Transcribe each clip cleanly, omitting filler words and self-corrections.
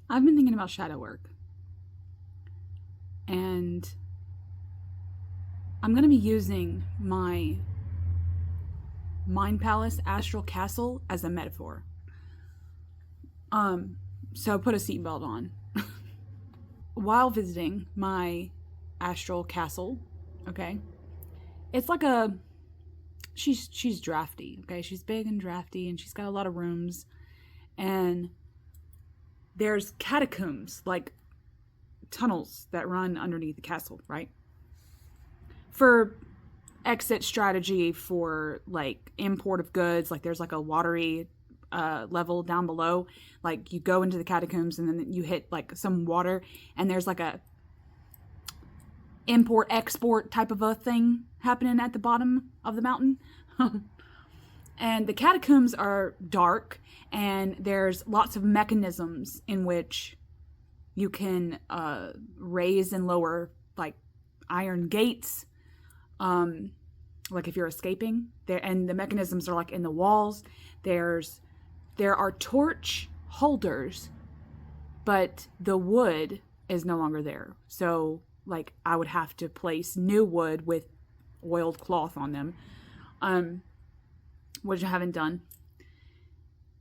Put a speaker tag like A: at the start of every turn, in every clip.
A: I've been thinking about shadow work. And I'm going to be using my Mind Palace Astral Castle as a metaphor. So put a seatbelt on. While visiting my astral castle, okay, it's like she's drafty, okay? She's big and drafty, and she's got a lot of rooms, and there's catacombs, like tunnels that run underneath the castle, right? For exit strategy for like import of goods, like there's like a watery level down below. Like you go into the catacombs and then you hit like some water, and there's like a import export type of a thing happening at the bottom of the mountain. And the catacombs are dark, and there's lots of mechanisms in which you can raise and lower like iron gates, like if you're escaping there, and the mechanisms are like in the walls. There are torch holders, but the wood is no longer there. So like I would have to place new wood with oiled cloth on them, which I haven't done.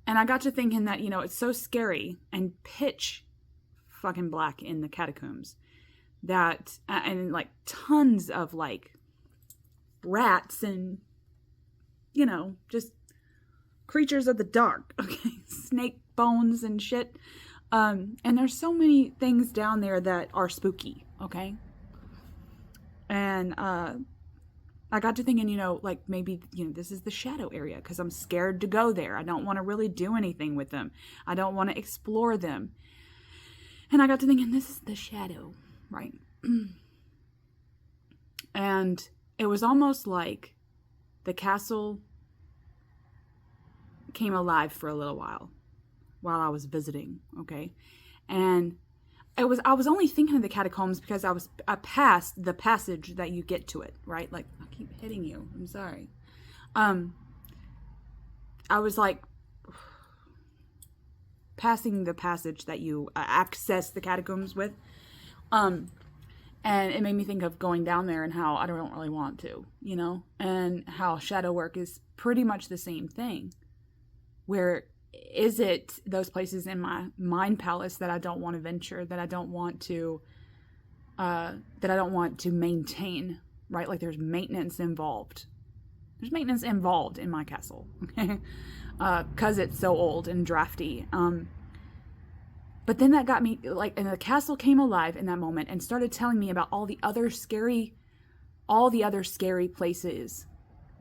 A: And I got to thinking that, you know, it's so scary and pitch fucking black in the catacombs that, and like tons of like rats and, you know, just creatures of the dark, okay, snake bones and shit. And there's so many things down there that are spooky, okay? And I got to thinking, you know, like maybe, you know, this is the shadow area because I'm scared to go there. I don't want to really do anything with them. I don't want to explore them. And I got to thinking, this is the shadow, right? And it was almost like the castle came alive for a little while I was visiting, okay? And I was only thinking of the catacombs because I passed the passage that you get to it, right? Like, I keep hitting you. I'm sorry. I was like passing the passage that you access the catacombs with. And it made me think of going down there and how I don't really want to, you know? And how shadow work is pretty much the same thing. Where is it those places in my mind palace that I don't want to venture, that I don't want to maintain, right? Like there's maintenance involved. There's maintenance involved in my castle, okay? Because it's so old and drafty. But then that got me, like, and the castle came alive in that moment and started telling me about all the other scary places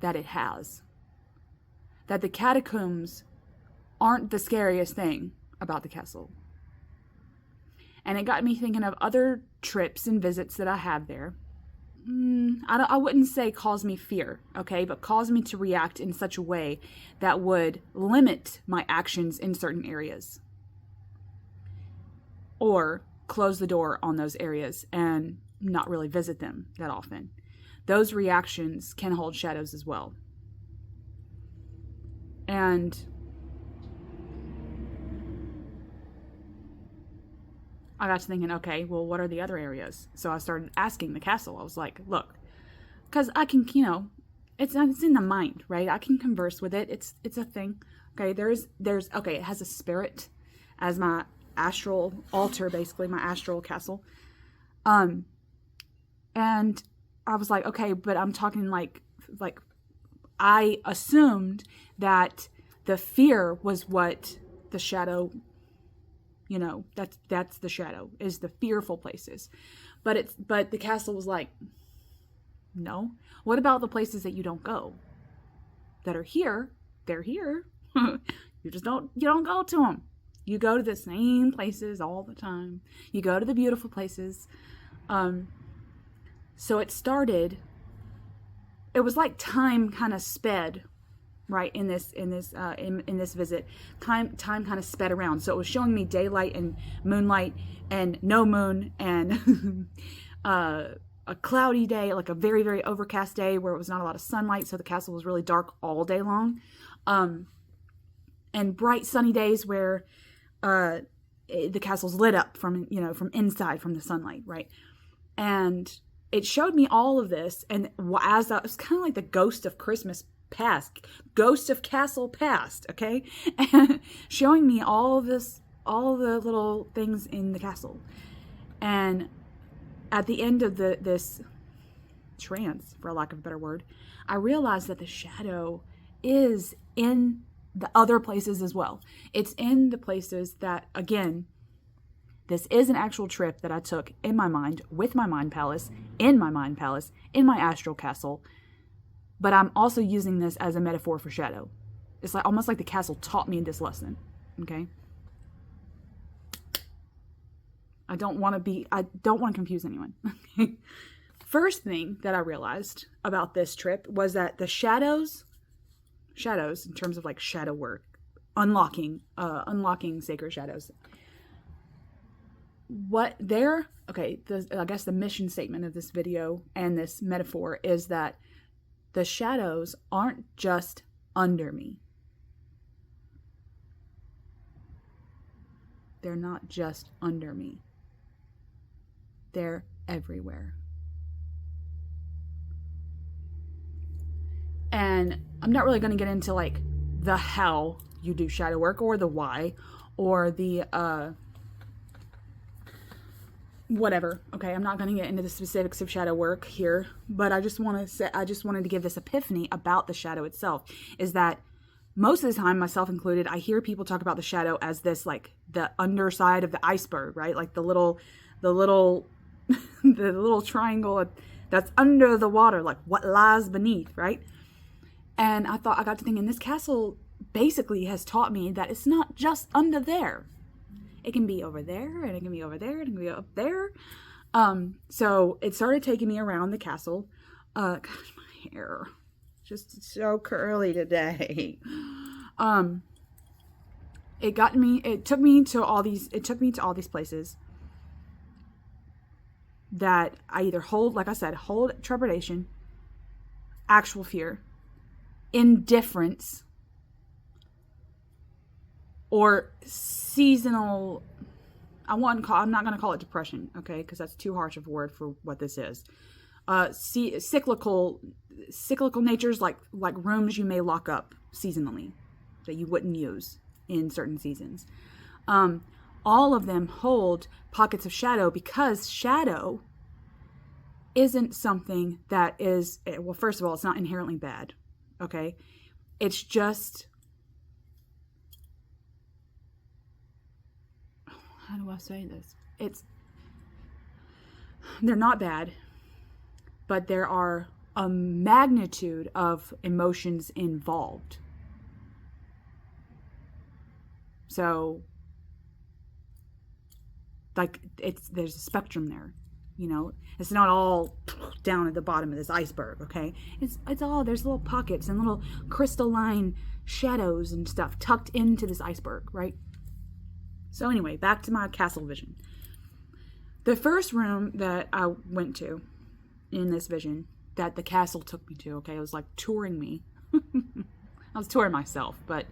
A: that it has. That the catacombs aren't the scariest thing about the castle. And it got me thinking of other trips and visits that I have there. I wouldn't say cause me fear, okay, but cause me to react in such a way that would limit my actions in certain areas. Or close the door on those areas and not really visit them that often. Those reactions can hold shadows as well. And I got to thinking, okay, well, what are the other areas? So I started asking the castle. I was like, look, because I can, you know, it's in the mind, right? I can converse with it. It's a thing. Okay, there's okay, it has a spirit as my astral altar, basically, my astral castle. And I was like, okay, but I'm talking like I assumed that the fear was what the shadow, you know, that's the shadow, is the fearful places. But the castle was like, no. What about the places that you don't go? That are here, they're here. you don't go to them. You go to the same places all the time. You go to the beautiful places. So it was like time kind of sped, right, in this visit. Time kind of sped around. So it was showing me daylight and moonlight and no moon and a cloudy day, like a very, very overcast day where it was not a lot of sunlight, so the castle was really dark all day long. And bright sunny days where the castle's lit up from, you know, from inside, from the sunlight, right? And it showed me all of this, and as I was kind of like the ghost of Christmas past, ghost of castle past, okay? And showing me all of this, all the little things in the castle. And at the end of this trance, for lack of a better word, I realized that the shadow is in the other places as well. It's in the places that, again, this is an actual trip that I took in my mind, with my mind palace, in my astral castle, but I'm also using this as a metaphor for shadow. It's like almost like the castle taught me this lesson, okay? I don't want to confuse anyone. First thing that I realized about this trip was that the shadows in terms of like shadow work, unlocking sacred shadows. I guess the mission statement of this video and this metaphor is that the shadows aren't just under me. They're not just under me. They're everywhere. And I'm not really going to get into like the how you do shadow work, or the why, or the whatever. Okay, I'm not going to get into the specifics of shadow work here, but I just wanted to give this epiphany about the shadow itself. Is that most of the time, myself included, I hear people talk about the shadow as this, like the underside of the iceberg, right? Like the little the little triangle that's under the water, like what lies beneath, right? And I got to thinking, this castle basically has taught me that it's not just under there. It can be over there, and it can be over there, and it can be up there. So it started taking me around the castle. Gosh, my hair, just so curly today. It took me to all these places that I either hold trepidation, actual fear, indifference, or seasonal. I'm not going to call it depression, okay, because that's too harsh of a word for what this is. Cyclical natures, like rooms you may lock up seasonally that you wouldn't use in certain seasons. All of them hold pockets of shadow, because shadow isn't something that is, well, first of all, it's not inherently bad, okay? It's just, how do I say this? They're not bad, but there are a magnitude of emotions involved. So, like, there's a spectrum there, you know? It's not all down at the bottom of this iceberg, okay? It's all, there's little pockets and little crystalline shadows and stuff tucked into this iceberg, right? So anyway, back to my castle vision. The first room that I went to in this vision, that the castle took me to, okay, it was like touring me. I was touring myself, but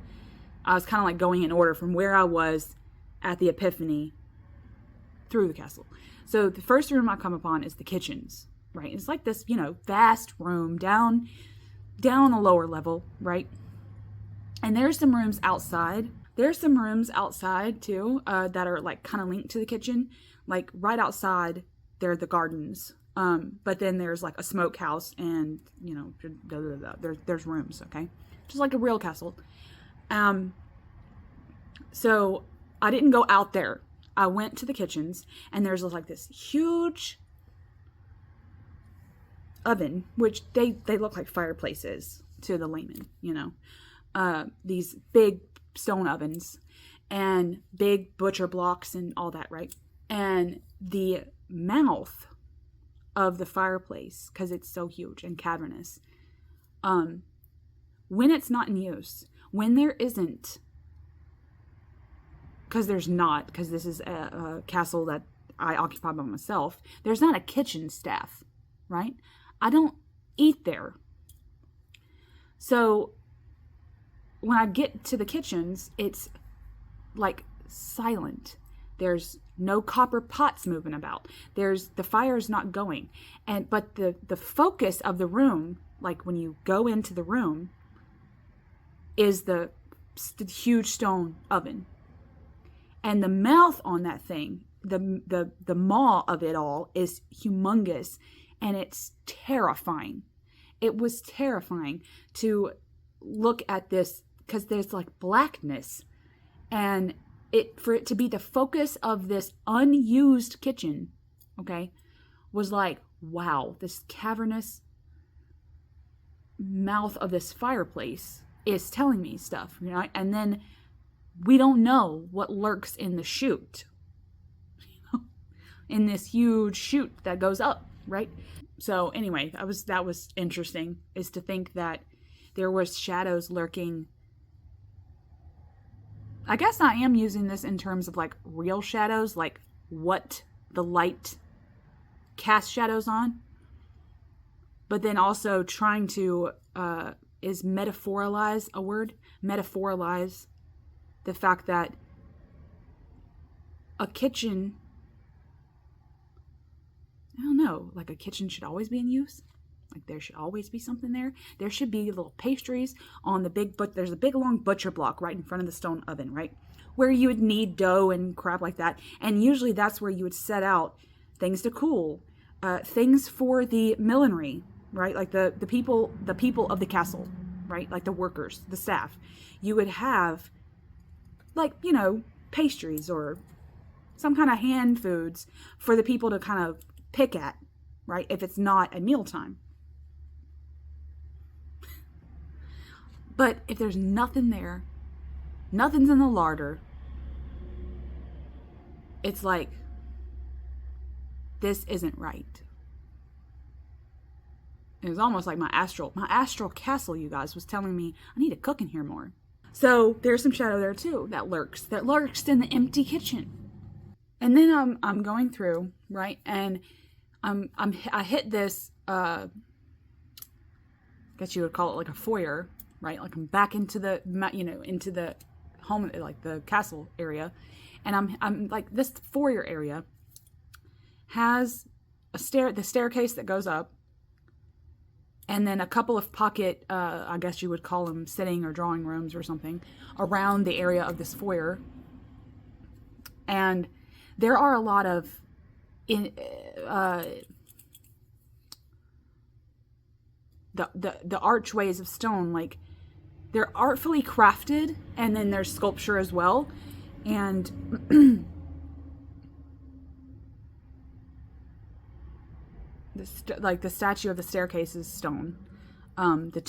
A: I was kind of like going in order from where I was at the epiphany through the castle. So the first room I come upon is the kitchens, right? It's like this, you know, vast room down on the lower level, right? And there's some rooms outside. There's some rooms outside too, that are like kind of linked to the kitchen. Like right outside, there are the gardens. But then there's like a smokehouse, and you know, there's rooms, okay? Just like a real castle. So I didn't go out there. I went to the kitchens, and there's like this huge oven, which they look like fireplaces to the layman, you know. These big stone ovens and big butcher blocks and all that, right? And the mouth of the fireplace, because it's so huge and cavernous, when it's not in use, when there isn't, because this is a castle that I occupy by myself, there's not a kitchen staff, right? I don't eat there. So when I get to the kitchens, it's like silent. There's no copper pots moving about. The fire's not going. But the focus of the room, like when you go into the room, is the huge stone oven. And the mouth on that thing, the maw of it all is humongous, and it's terrifying. It was terrifying to look at this, because there's like blackness, and for it to be the focus of this unused kitchen, okay, was like, wow, this cavernous mouth of this fireplace is telling me stuff, you know. And then we don't know what lurks in the chute, in this huge chute that goes up, right? So anyway, that was interesting, is to think that there was shadows lurking. I guess I am using this in terms of like real shadows, like what the light casts shadows on. But then also trying to, is metaphoralize a word? Metaphoralize the fact that a kitchen, I don't know, like a kitchen should always be in use. Like there should always be something there. There should be little pastries on the there's a big long butcher block right in front of the stone oven, right? Where you would knead dough and crap like that. And usually that's where you would set out things to cool, things for the millinery, right? Like the people of the castle, right? Like the workers, the staff. You would have, like, you know, pastries or some kind of hand foods for the people to kind of pick at, right? If it's not at mealtime. But if there's nothing there, nothing's in the larder, it's like, this isn't right. It was almost like my astral castle, you guys, was telling me I need to cook in here more. So there's some shadow there too that lurks in the empty kitchen. And then I'm going through, right, and I hit this, I guess you would call it like a foyer, right? Like I'm back into the, you know, into the home, like the castle area, and I'm like, this foyer area has the staircase that goes up, and then a couple of pocket, I guess you would call them sitting or drawing rooms or something, around the area of this foyer. And there are a lot of the archways of stone, like they're artfully crafted, and then there's sculpture as well. And like the statue of the staircase is stone. The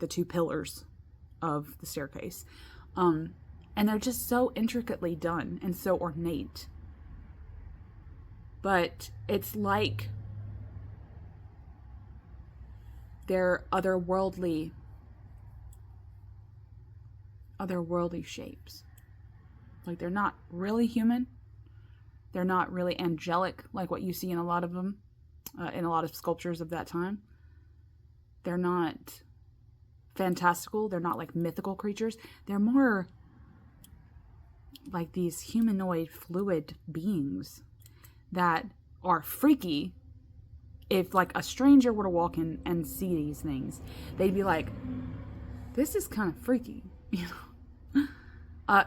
A: two pillars of the staircase. And they're just so intricately done and so ornate. But it's like they're otherworldly shapes. Like they're not really human. They're not really angelic like what you see in a lot of them, in a lot of sculptures of that time. They're not fantastical. They're not like mythical creatures. They're more like these humanoid fluid beings that are freaky. If like a stranger were to walk in and see these things, they'd be like, this is kind of freaky, you know.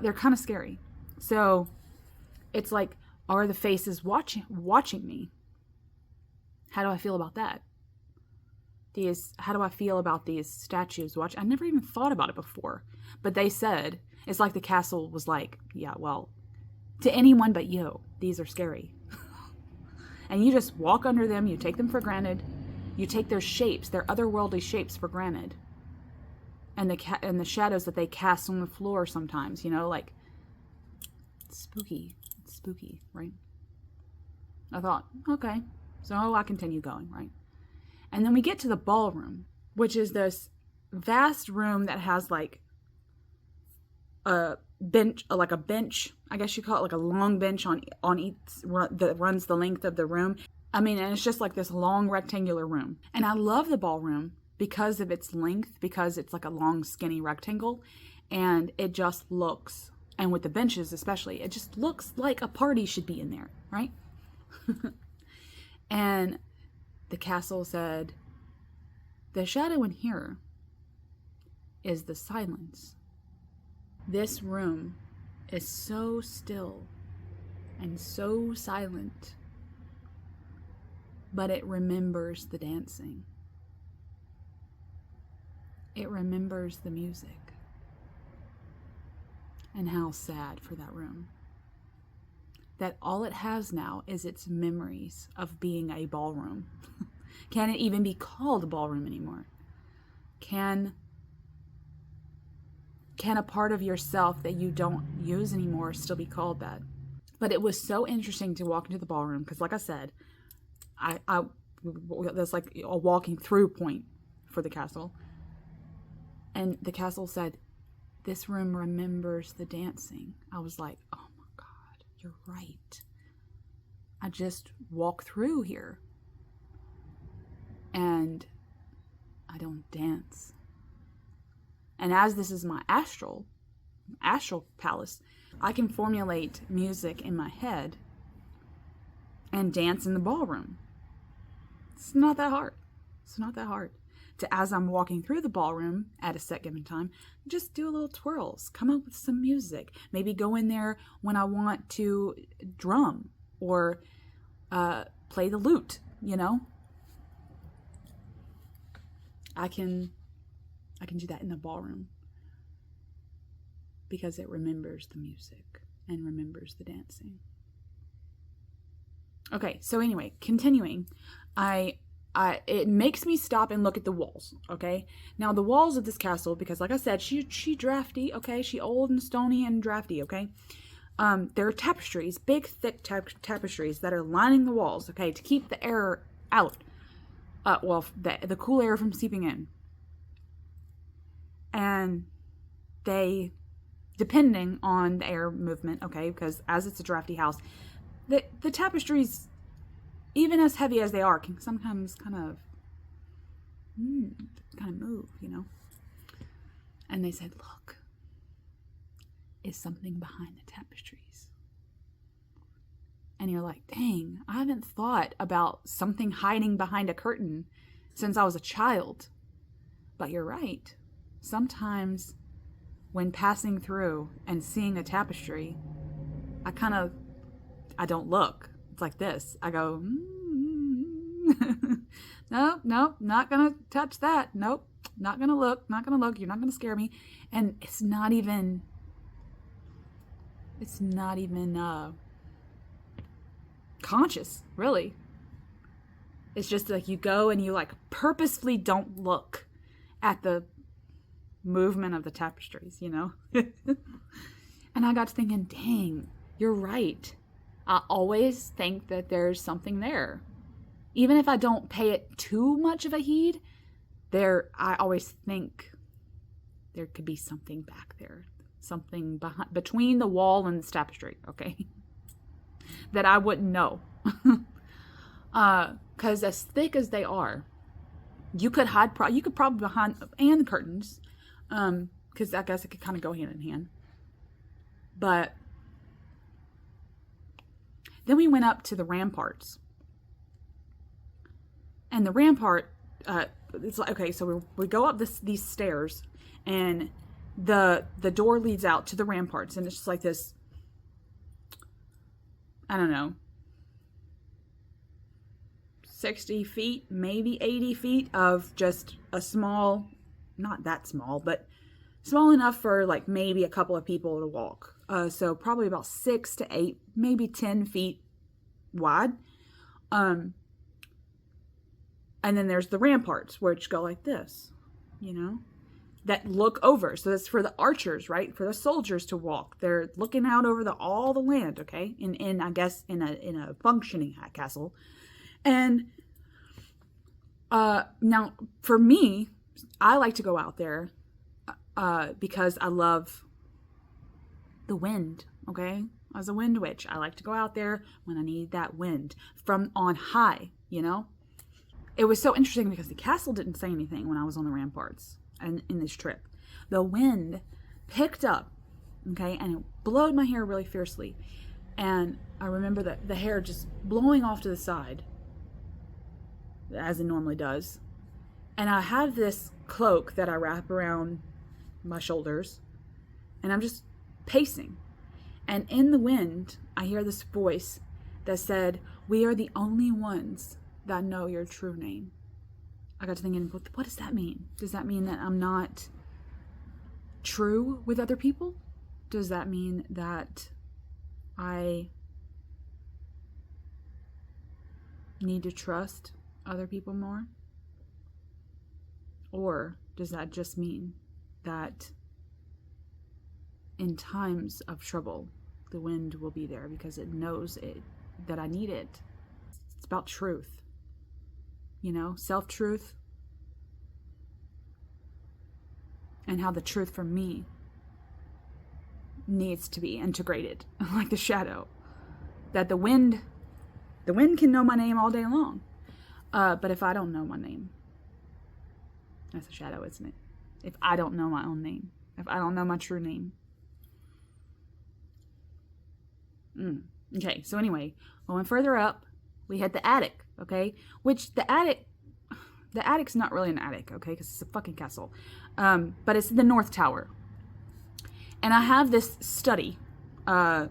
A: They're kind of scary. So it's like, are the faces watching me? How do I feel about that? How do I feel about these statues I never even thought about it before, but they said, it's like the castle was like, yeah, well, to anyone but you, these are scary. And you just walk under them, you take them for granted, you take their shapes, their otherworldly shapes for granted. And the shadows that they cast on the floor sometimes, you know, like, it's spooky, right? I thought, okay, so I continue going, right? And then we get to the ballroom, which is this vast room that has like a bench, I guess you call it, like a long bench on each that runs the length of the room. I mean, and it's just like this long rectangular room. And I love the ballroom because of its length, because it's like a long skinny rectangle, and it just looks And with the benches especially, it just looks like a party should be in there, right? And the castle said, the shadow in here is the silence. This room is so still and so silent, but it remembers the dancing. It remembers the music. And how sad for that room. That all it has now is its memories of being a ballroom. Can it even be called a ballroom anymore? Can a part of yourself that you don't use anymore still be called that? But it was so interesting to walk into the ballroom because, like I said, that's like a walking through point for the castle. And the castle said, this room remembers the dancing. I was like, oh my God, you're right. I just walk through here and I don't dance. And as this is my astral palace, I can formulate music in my head and dance in the ballroom. It's not that hard. It's not that hard. As I'm walking through the ballroom at a set given time, just do a little twirls, come up with some music, maybe go in there when I want to drum or play the lute, you know? I can do that in the ballroom because it remembers the music and remembers the dancing. Okay, so anyway, continuing, it makes me stop and look at the walls, okay? Now, the walls of this castle, because like I said, she drafty, okay? She old and stony and drafty, okay? There are tapestries, big, thick tapestries that are lining the walls, okay, to keep the air out. The cool air from seeping in. And they, depending on the air movement, okay, because as it's a drafty house, the tapestries, even as heavy as they are, can sometimes kind of move, you know. And they said, look, is something behind the tapestries. And you're like, dang, I haven't thought about something hiding behind a curtain since I was a child. But you're right. Sometimes when passing through and seeing a tapestry, I don't look. It's like this. I go, nope, not gonna touch that. Nope, not gonna look. You're not gonna scare me. And it's not even conscious, really. It's just like you go and you like purposefully don't look at the movement of the tapestries, you know? And I got to thinking, dang, you're right. I always think that there's something there. Even if I don't pay it too much of a heed, I always think there could be something back there. Something between the wall and the tapestry, okay? That I wouldn't know. Because as thick as they are, you could probably behind, and the curtains, because I guess it could kind of go hand in hand. But then we went up to the ramparts. And the rampart, it's like, okay, so we go up these stairs, and the door leads out to the ramparts, and it's just like this, I don't know, 60 feet, maybe 80 feet of just a small, not that small, but small enough for like maybe a couple of people to walk. So probably about 6 to 8, maybe 10 feet wide. And then there's the ramparts, which go like this, you know, that look over. So that's for the archers, right? For the soldiers to walk. They're looking out over all the land, okay? In I guess in a functioning castle. And now for me, I like to go out there because I love the wind, okay? As a wind witch, I like to go out there when I need that wind from on high, you know? It was so interesting because the castle didn't say anything when I was on the ramparts and in this trip. The wind picked up okay? And it blowed my hair really fiercely. And I remember that the hair just blowing off to the side, as it normally does. And I have this cloak that I wrap around my shoulders, and I'm just pacing. And in the wind, I hear this voice that said, "We are the only ones that know your true name." I got to thinking, what does that mean? Does that mean that I'm not true with other people? Does that mean that I need to trust other people more? Or does that just mean that in times of trouble, the wind will be there because it knows that I need it? It's about truth, self-truth, and how the truth from me needs to be integrated, like the shadow. That the wind can know my name all day long, but if I don't know my name, that's a shadow, isn't it? If I don't know my own name, if I don't know my true name. Okay, so anyway, going further up, we hit the attic, okay? Which the attic's not really an attic, okay? Because it's a fucking castle. But it's the North Tower. And I have this study in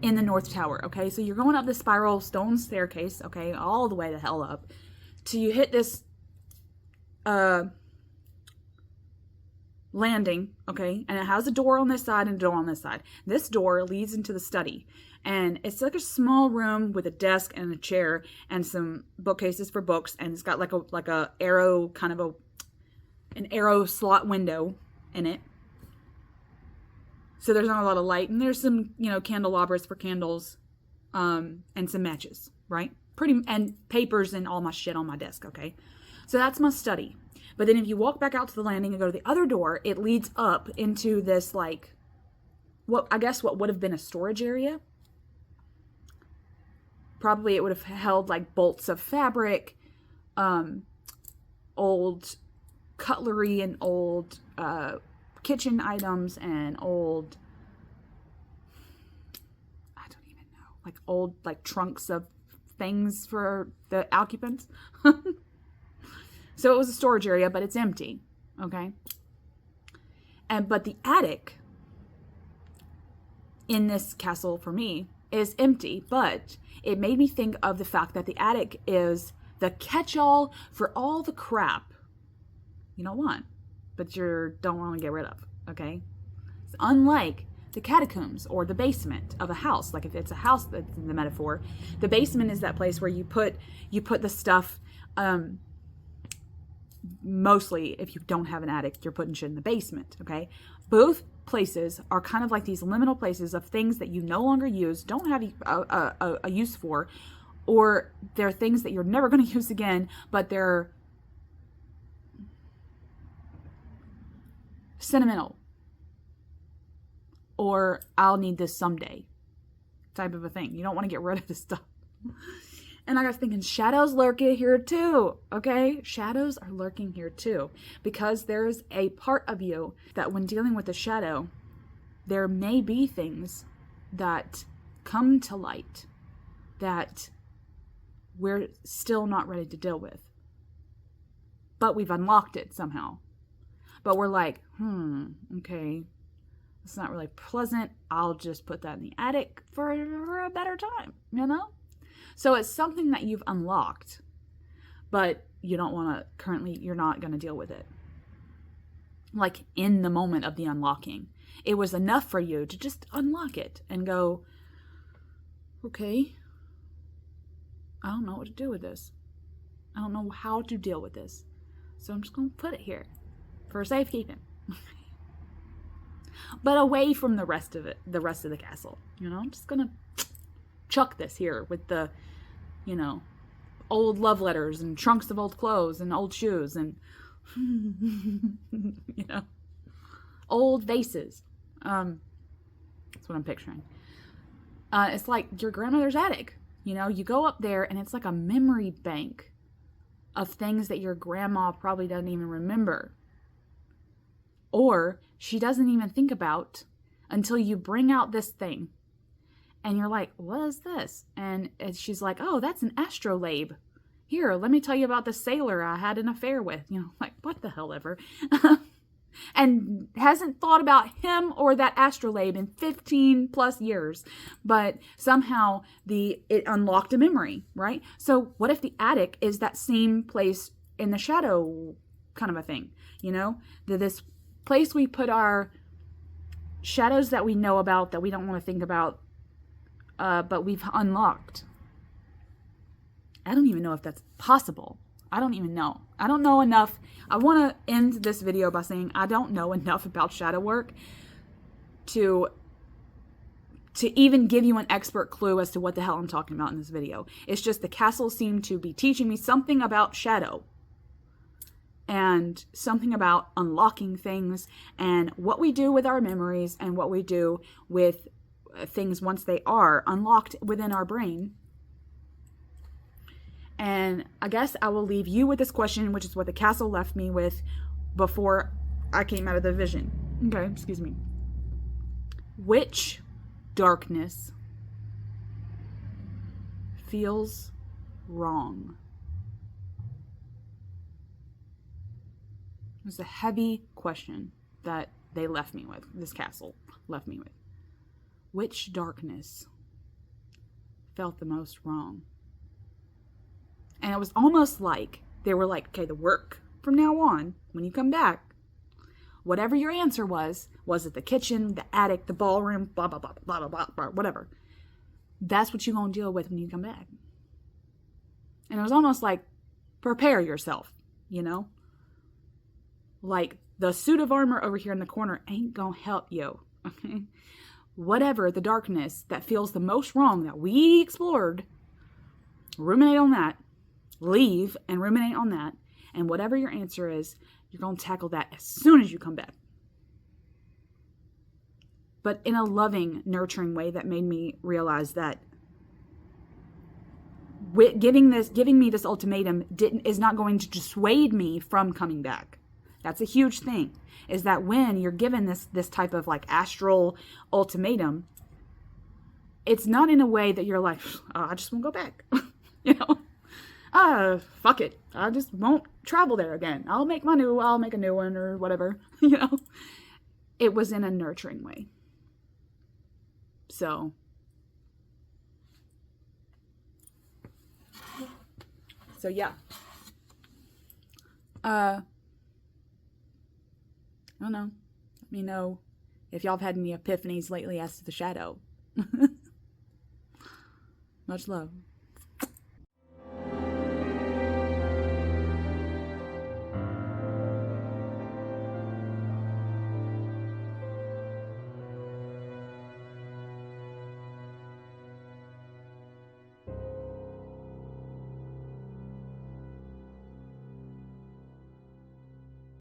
A: the North Tower, okay? So you're going up the spiral stone staircase, okay? All the way the hell up. Till you hit this landing, okay? And it has a door on this side and a door on this side. This door leads into the study. And it's like a small room with a desk and a chair and some bookcases for books. And it's got like a arrow, kind of an arrow slot window in it. So there's not a lot of light. And there's some, candelabras for candles, and some matches, right? And papers and all my shit on my desk, okay? So that's my study. But then if you walk back out to the landing and go to the other door, it leads up into this, what would have been a storage area. Probably it would have held bolts of fabric, old cutlery and old kitchen items and old, I don't even know, old trunks of things for the occupants. So it was a storage area, but it's empty, okay? But the attic in this castle for me is empty, but it made me think of the fact that the attic is the catch-all for all the crap you don't want, but you don't want to get rid of, okay? It's unlike the catacombs or the basement of a house. Like if it's a house, that's the metaphor. The basement is that place where you put the stuff, mostly if you don't have an attic, you're putting shit in the basement, okay? Both places are kind of like these liminal places of things that you no longer use, don't have a use for, or they're things that you're never going to use again, but they're sentimental, or I'll need this someday type of a thing. You don't want to get rid of this stuff. And I got thinking, shadows lurking here too, okay? Shadows are lurking here too, because there's a part of you that when dealing with a shadow, there may be things that come to light that we're still not ready to deal with. But we've unlocked it somehow. But we're like, okay, it's not really pleasant. I'll just put that in the attic for a better time, So it's something that you've unlocked, but you don't want to currently, you're not going to deal with it. Like in the moment of the unlocking, it was enough for you to just unlock it and go, okay, I don't know what to do with this. I don't know how to deal with this. So I'm just going to put it here for safekeeping. But away from the rest of the castle. I'm just going to chuck this here with the, old love letters and trunks of old clothes and old shoes and, old vases. That's what I'm picturing. It's like your grandmother's attic. You go up there and it's like a memory bank of things that your grandma probably doesn't even remember. Or she doesn't even think about until you bring out this thing. And you're like, what is this? And she's like, oh, that's an astrolabe. Here, let me tell you about the sailor I had an affair with. You know, like, what the hell ever. And hasn't thought about him or that astrolabe in 15 plus years. But somehow it unlocked a memory, right? So what if the attic is that same place in the shadow kind of a thing? You know, this place we put our shadows that we know about, that we don't want to think about, but we've unlocked. I don't even know if that's possible. I don't even know. I don't know enough. I want to end this video by saying I don't know enough about shadow work to even give you an expert clue as to what the hell I'm talking about in this video. It's just the castle seemed to be teaching me something about shadow and something about unlocking things and what we do with our memories and what we do with things once they are unlocked within our brain. And I guess I will leave you with this question, which is what the castle left me with before I came out of the vision. Okay, excuse me. Which darkness feels wrong? It was a heavy question that they left me with, this castle left me with. Which darkness felt the most wrong? And it was almost like they were like, okay, the work from now on, when you come back, whatever your answer was it the kitchen, the attic, the ballroom, blah, blah, blah, blah, blah, blah, blah, whatever. That's what you're going to deal with when you come back. And it was almost like, prepare yourself, you know? Like, the suit of armor over here in the corner ain't going to help you, okay? Whatever the darkness that feels the most wrong that we explored, ruminate on that. Leave and ruminate on that. And whatever your answer is, you're going to tackle that as soon as you come back. But in a loving, nurturing way that made me realize that giving me this ultimatum is not going to dissuade me from coming back. That's a huge thing, is that when you're given this type of like astral ultimatum, it's not in a way that you're like, oh, I just won't go back. You know? Fuck it. I just won't travel there again. I'll make a new one or whatever, you know. It was in a nurturing way. So yeah. I don't know. Let me know if y'all have had any epiphanies lately as to the shadow. Much love.